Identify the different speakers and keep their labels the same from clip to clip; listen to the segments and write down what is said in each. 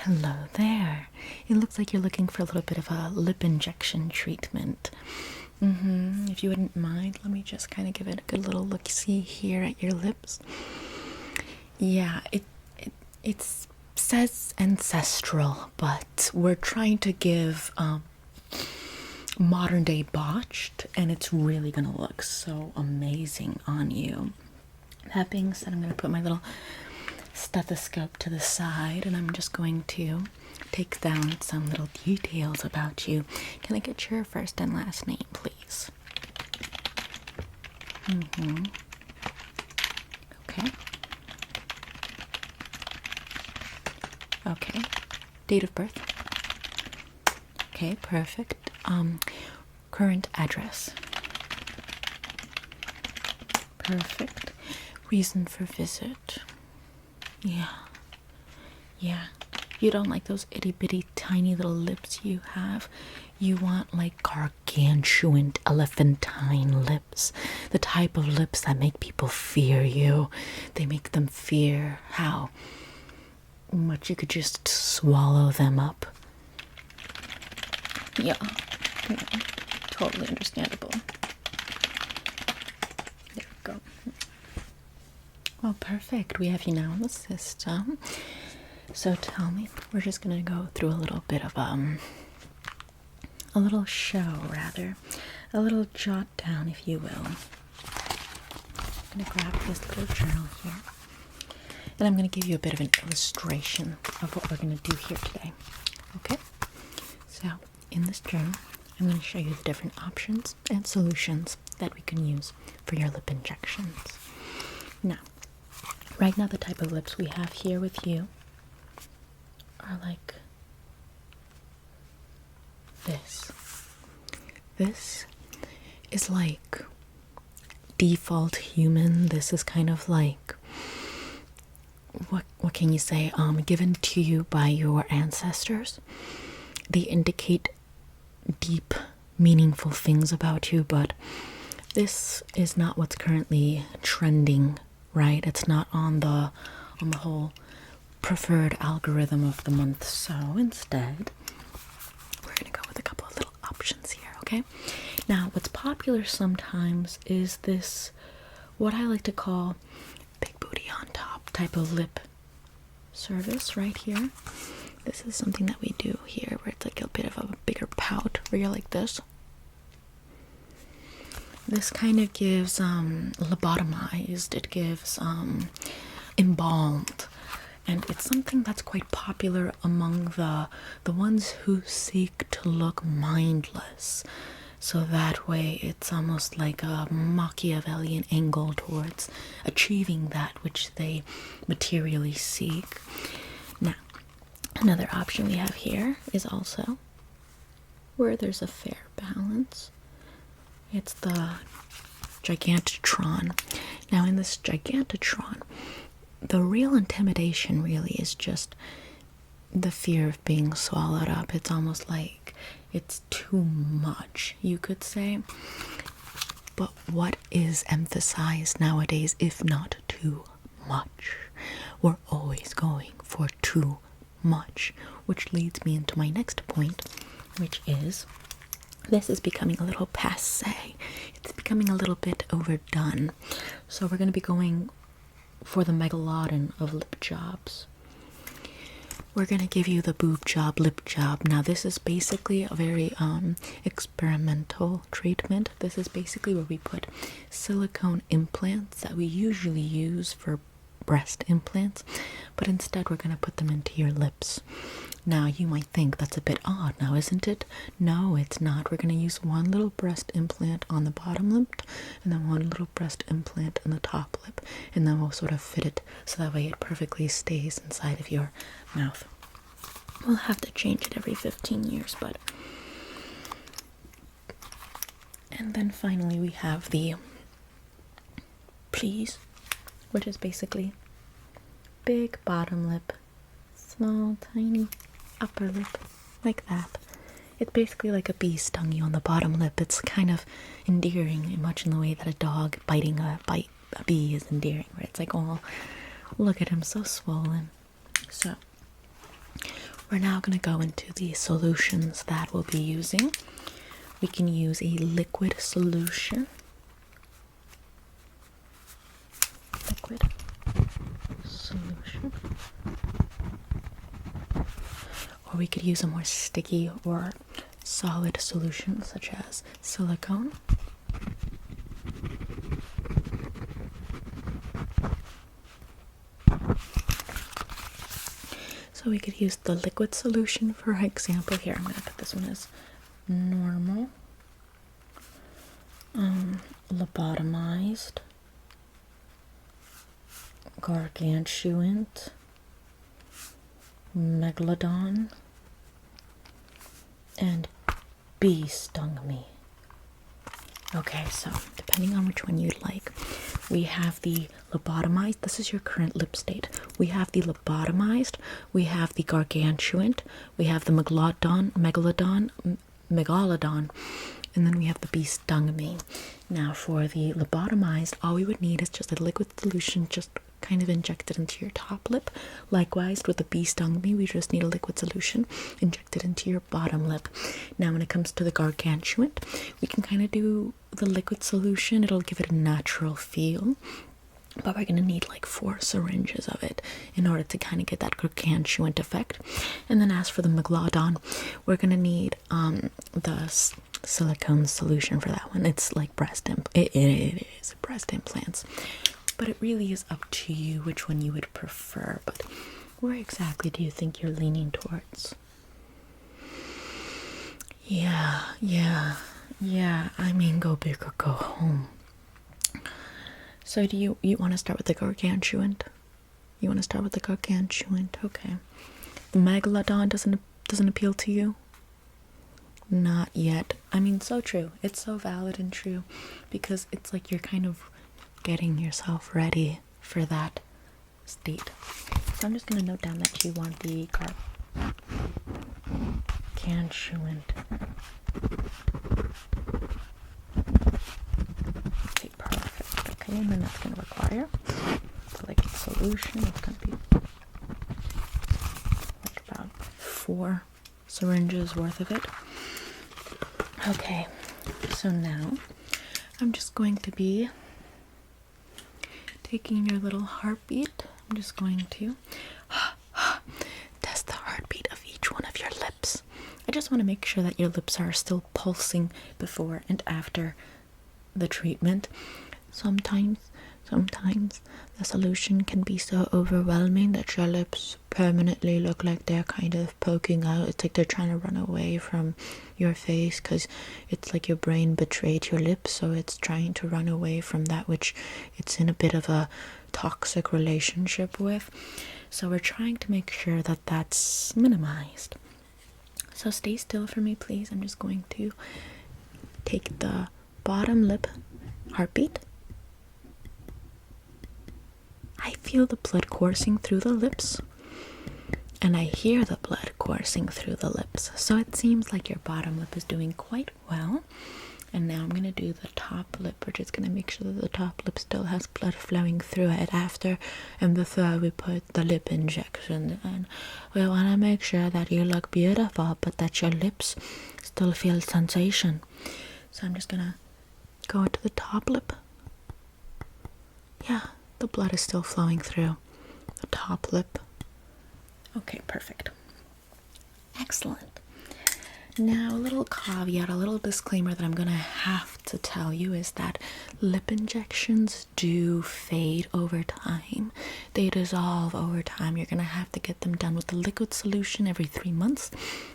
Speaker 1: Hello there. It looks like you're looking for a little bit of a lip injection treatment. If you wouldn't mind, let me just kind of give it a good little look-see here at your lips. Yeah, it says ancestral, but we're trying to give modern day botched, and it's really gonna look so amazing on you. That being said, I'm gonna put my little stethoscope to the side and I'm just going to take down some little details about you. Can I get your first and last name, please? Okay. Okay. Date of birth? Okay, perfect. Current address? Perfect. Reason for visit? Yeah. You don't like those itty bitty tiny little lips you have. You want like gargantuan elephantine lips. The type of lips that make people fear you. They make them fear how much you could just swallow them up. Yeah. Totally understandable. There we go. Well, perfect. We have you now in the system. So tell me, we're just gonna go through a little bit of a little show, rather, a little jot down, if you will. I'm gonna grab this little journal here, and I'm gonna give you a bit of an illustration of what we're gonna do here today. Okay? So in this journal, I'm gonna show you the different options and solutions that we can use for your lip injections. Now, right now, the type of lips we have here with you are like this. This is like default human. This is kind of like, what can you say, given to you by your ancestors. They indicate deep, meaningful things about you, but this is not what's currently trending, right? It's not on the whole preferred algorithm of the month. So instead, we're gonna go with a couple of little options here, okay? Now, what's popular sometimes is this, what I like to call big booty on top type of lip service right here. This is something that we do here where it's like a bit of a bigger pout where you're like this. This kind of gives lobotomized, it gives embalmed, and it's something that's quite popular among the ones who seek to look mindless. So that way it's almost like a Machiavellian angle towards achieving that which they materially seek. Now, another option we have here is also where there's a fair balance. It's the Gigantotron. Now, in this Gigantotron, the real intimidation really is just the fear of being swallowed up. It's almost like it's too much, you could say. But what is emphasized nowadays, if not too much? We're always going for too much, which leads me into my next point, which is this is becoming a little passé. It's becoming a little bit overdone. So we're going to be going for the megalodon of lip jobs. We're going to give you the boob job, lip job. Now, this is basically a very experimental treatment. This is basically where we put silicone implants that we usually use for breast implants, but instead we're going to put them into your lips. Now, you might think that's a bit odd now, isn't it? No, it's not. We're going to use one little breast implant on the bottom lip and then one little breast implant on the top lip, and then we'll sort of fit it so that way it perfectly stays inside of your mouth. We'll have to change it every 15 years, but... And then finally we have the please, which is basically big bottom lip, small, tiny upper lip, like that. It's basically like a bee stung you on the bottom lip. It's kind of endearing, much in the way that a dog biting a bee is endearing, right? It's like, oh, look at him, so swollen. So, We're now going to go into the solutions that we'll be using. We can use a liquid solution. Liquid solution. Or we could use a more sticky or solid solution such as silicone. So we could use the liquid solution, for example. Here, I'm going to put this one as normal, lobotomized, gargantuan, megalodon, and bee stung me. Okay, so depending on which one you'd like, we have the lobotomized. This is your current lip state. We have the lobotomized, we have the gargantuan, we have the megalodon, and then we have the bee stung me. Now for the lobotomized, all we would need is just a liquid solution, just kind of injected into your top lip. Likewise with the bee stung me, we just need a liquid solution injected into your bottom lip. Now when it comes to the gargantuan, we can kind of do the liquid solution. It'll give it a natural feel, but we're going to need like 4 syringes of it in order to kind of get that gargantuan effect. And then as for the megalodon, we're going to need the silicone solution for that one. It's like it is breast implants, but it really is up to you which one you would prefer. But where exactly do you think you're leaning towards? Yeah, I mean, go big or go home. So do you want to start with the gargantuan? You want to start with the gargantuan? Okay. The megalodon doesn't appeal to you? Not yet. I mean, so true. It's so valid and true, because it's like you're kind of getting yourself ready for that state. So I'm just going to note down that you want the gargantuan. Okay, perfect. Okay, and then that's going to require the liquid solution. It's going to be like about 4 syringes worth of it. Okay, so now I'm just going to be taking your little heartbeat. I'm just going to test the heartbeat of each one of your lips. I just want to make sure that your lips are still pulsing before and after the treatment. Sometimes the solution can be so overwhelming that your lips permanently look like they're kind of poking out. It's like they're trying to run away from your face, because it's like your brain betrayed your lips, so it's trying to run away from that which it's in a bit of a toxic relationship with. So we're trying to make sure that that's minimized. So stay still for me, please. I'm just going to take the bottom lip heartbeat. I feel the blood coursing through the lips, and I hear the blood coursing through the lips. So it seems like your bottom lip is doing quite well. And now I'm going to do the top lip. We're just going to make sure that the top lip still has blood flowing through it after and before we put the lip injection. And we want to make sure that you look beautiful, but that your lips still feel sensation. So I'm just going to go into the top lip. Yeah, the blood is still flowing through the top lip. Okay, perfect. Excellent. Now, a little caveat, a little disclaimer that I'm going to have to tell you is that lip injections do fade over time. They dissolve over time. You're going to have to get them done with the liquid solution every 3 months,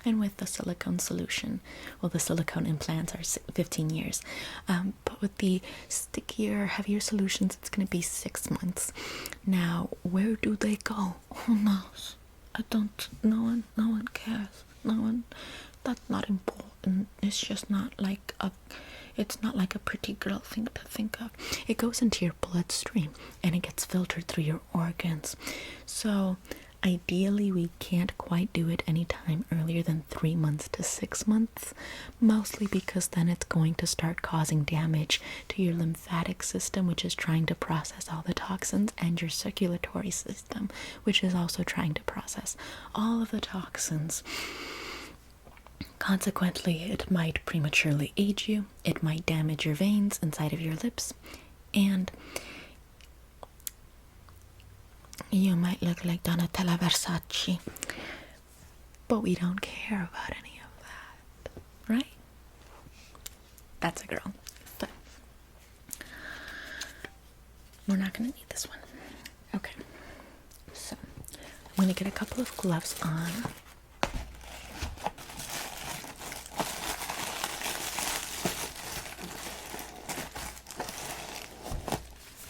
Speaker 1: and with the silicone solution. Well, the silicone implants are 15 years. But with the stickier, heavier solutions, it's going to be 6 months. Now, where do they go? Who knows? I don't, no one cares. That's not important. It's just not like it's not like a pretty girl thing to think of. It goes into your bloodstream and it gets filtered through your organs. So Ideally, we can't quite do it any time earlier than 3 months to 6 months, mostly because then it's going to start causing damage to your lymphatic system, which is trying to process all the toxins, and your circulatory system, which is also trying to process all of the toxins. Consequently, it might prematurely age you, it might damage your veins inside of your lips, and you might look like Donatella Versace. But we don't care about any of that, right? That's a girl. But we're not going to need this one. Okay. So, I'm going to get a couple of gloves on.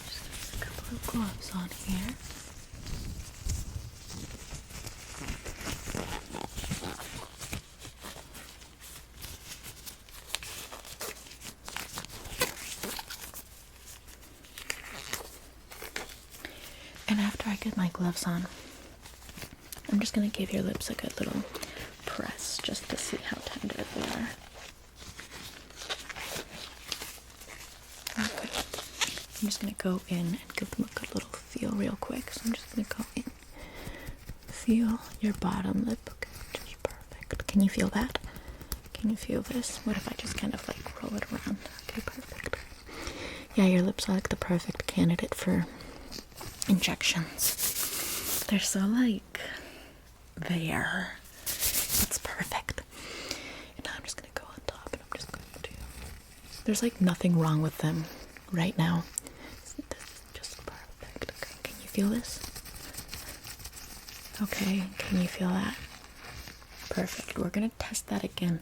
Speaker 1: Just a couple of gloves on here. And after I get my gloves on, I'm just going to give your lips a good little press just to see how tender they are. Okay. I'm just going to go in and give them a good little feel real quick. So I'm just going to go in. Feel your bottom lip. Okay, just perfect. Can you feel that? Can you feel this? What if I just kind of like roll it around? Okay, perfect. Yeah, your lips are like the perfect candidate for injections. They're so like there. It's perfect. And now I'm just gonna go on top and I'm just going to there's like nothing wrong with them right now. This is just perfect. Okay, can you feel this? Okay, can you feel that? Perfect. We're gonna test that again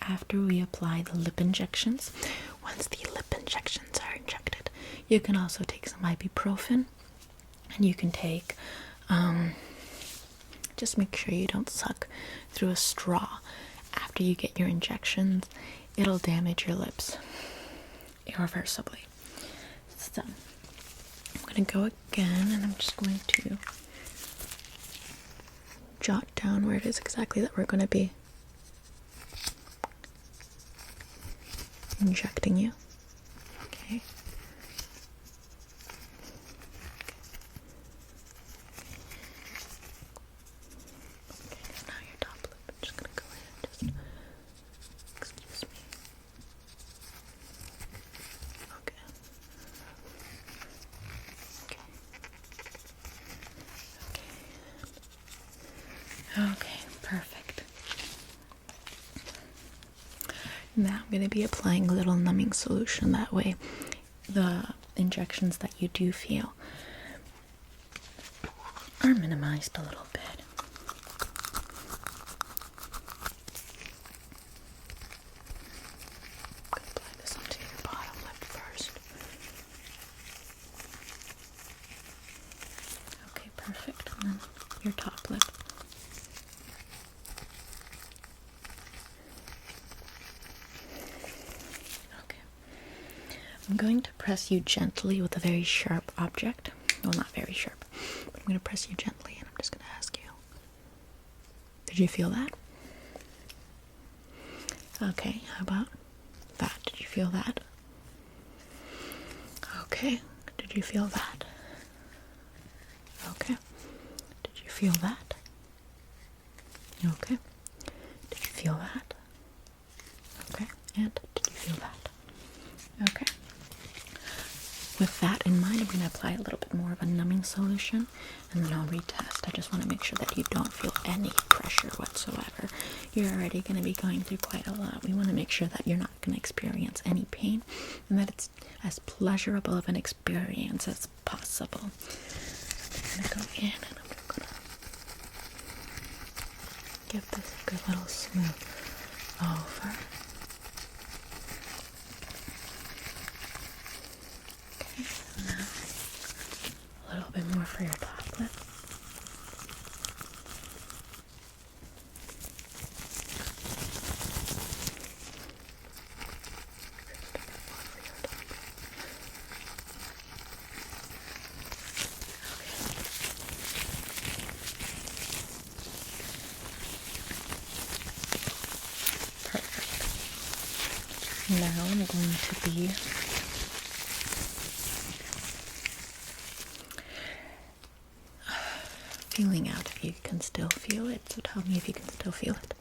Speaker 1: after we apply the lip injections. Once the lip injections are injected, you can also take some ibuprofen. And you can take, just make sure you don't suck through a straw after you get your injections. It'll damage your lips irreversibly. So, I'm going to go again, and I'm just going to jot down where it is exactly that we're going to be injecting you. Okay. Okay, perfect. Now I'm going to be applying a little numbing solution. That way the injections that you do feel are minimized a little bit. I'm going to apply this onto your bottom lip first. Okay, perfect. And then your top lip. I'm going to press you gently with a very sharp object. Well, not very sharp, but I'm going to press you gently and I'm just going to ask you. Did you feel that? Okay, how about that? Did you feel that? Okay, did you feel that? Okay, did you feel that? Okay, did you feel that? Okay, and did you feel that? Okay. With that in mind, I'm going to apply a little bit more of a numbing solution, and then I'll retest. I just want to make sure that you don't feel any pressure whatsoever. You're already going to be going through quite a lot. We want to make sure that you're not going to experience any pain, and that it's as pleasurable of an experience as possible. I'm going to go in, and I'm going to give this a good little smooth over. Now, a little bit more for your top lip. Now I'm going to be feeling out if you can still feel it. So tell me if you can still feel it.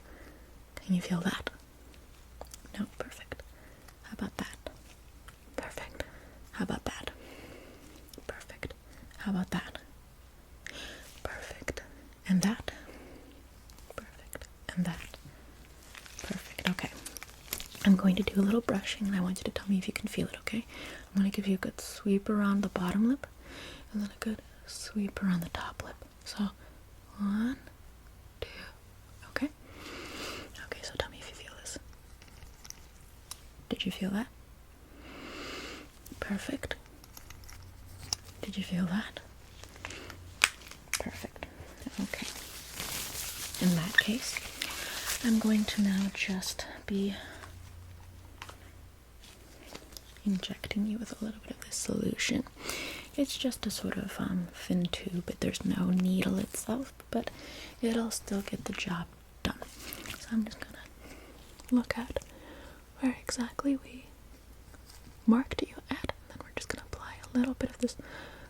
Speaker 1: Can you feel that? No, perfect. How about that? Perfect. How about that? Perfect. How about that? Perfect. And that? Perfect. And that? Perfect. Okay. I'm going to do a little brushing and I want you to tell me if you can feel it, okay? I'm going to give you a good sweep around the bottom lip and then a good sweep around the top lip. So, 1, 2, okay? Okay, so tell me if you feel this. Did you feel that? Perfect. Did you feel that? Perfect. Okay. In that case, I'm going to now just be injecting you with a little bit of this solution. It's just a sort of thin tube, but there's no needle itself, but it'll still get the job done. So I'm just gonna look at where exactly we marked you at, and then we're just gonna apply a little bit of this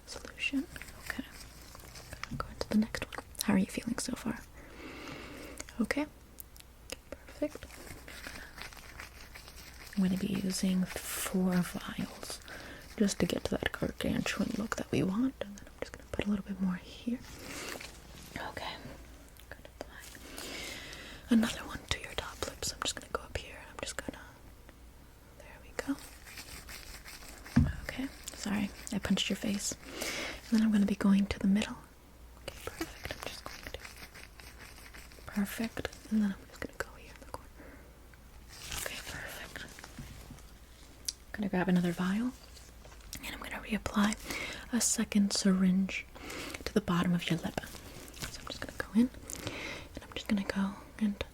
Speaker 1: solution. Okay. I'm going to the next one. How are you feeling so far? Okay. Perfect. I'm going to be using 4 vials just to get to that gargantuan look that we want. And then I'm just going to put a little bit more here. Okay. I'm going to apply another one to your top lip. So I'm just going to go up here. I'm just going to... There we go. Okay. Sorry. I punched your face. And then I'm going to be going to the middle. Okay, perfect. I'm just going to... Perfect. And then I'm just going to go here in the corner. Okay, perfect. I'm going to grab another vial. And I'm going to reapply a second syringe to the bottom of your lip. So I'm just going to go in. And I'm just going to go and...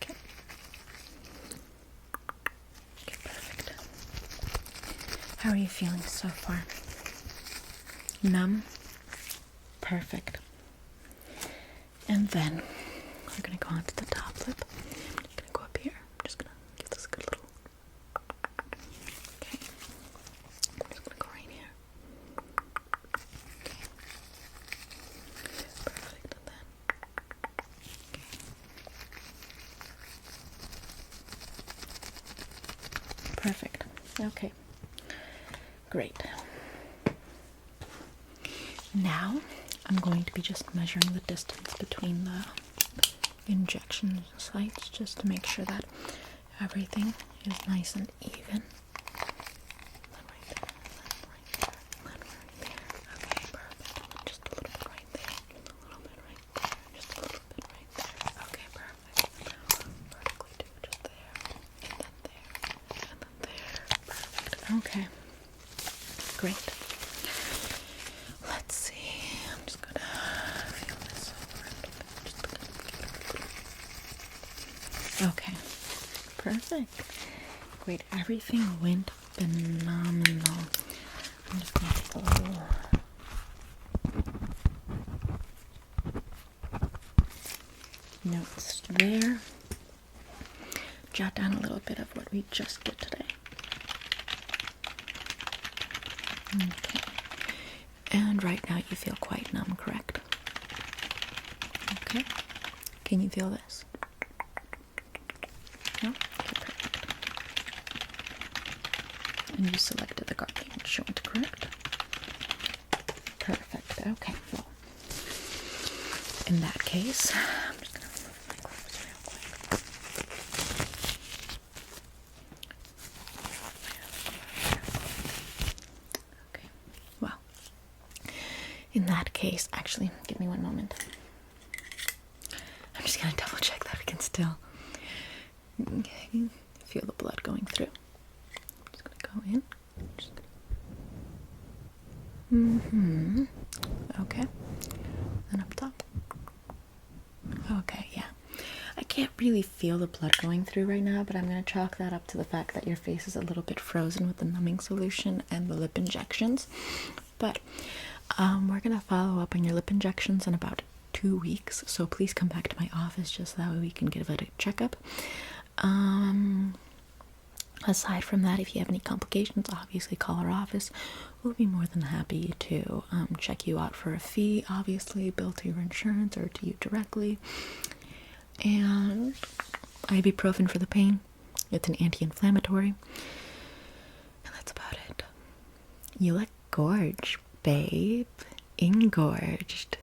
Speaker 1: Okay. Okay, perfect. How are you feeling so far? Numb? Perfect. And then we're going to go onto the top lip. I'm just going to go up here. I'm just going to give this a good little... Okay. I'm just going to go right here. Okay. Perfect. And then... Okay. Perfect. Okay. Great. Now, I'm going to be just measuring the distance between the injection sites just to make sure that everything is nice and even. Then right there, then right there, Okay, perfect. Just a little bit right there, a little bit right there, just a little bit right there. Okay, perfect. Vertically do just there, and then there, and then there. Perfect. Okay. Great. Let's see. I'm just gonna feel this over. Okay. Perfect. Great. Everything went phenomenal. I'm just gonna take a little notes there. Jot down a little bit of what we just did today. Okay. And right now you feel quite numb, correct? Okay. Can you feel this? No? Okay, perfect. And you selected the gargantuan, correct? Perfect. Okay, well, in that case, I'm just going to remove my clothes real quick. Okay, well, in that case, actually, give me one moment. I'm just going to double check that we can still feel the blood going through. I'm just going to go in. Okay. And up top. Okay, yeah. I can't really feel the blood going through right now, but I'm going to chalk that up to the fact that your face is a little bit frozen with the numbing solution and the lip injections. But we're going to follow up on your lip injections in about 2 weeks, so please come back to my office just so that way we can give it a checkup. Aside from that, if you have any complications, obviously call our office. We'll be more than happy to check you out for a fee, obviously, billed to your insurance or to you directly. And ibuprofen for the pain. It's an anti-inflammatory. And that's about it. You look gorge, babe. Engorged.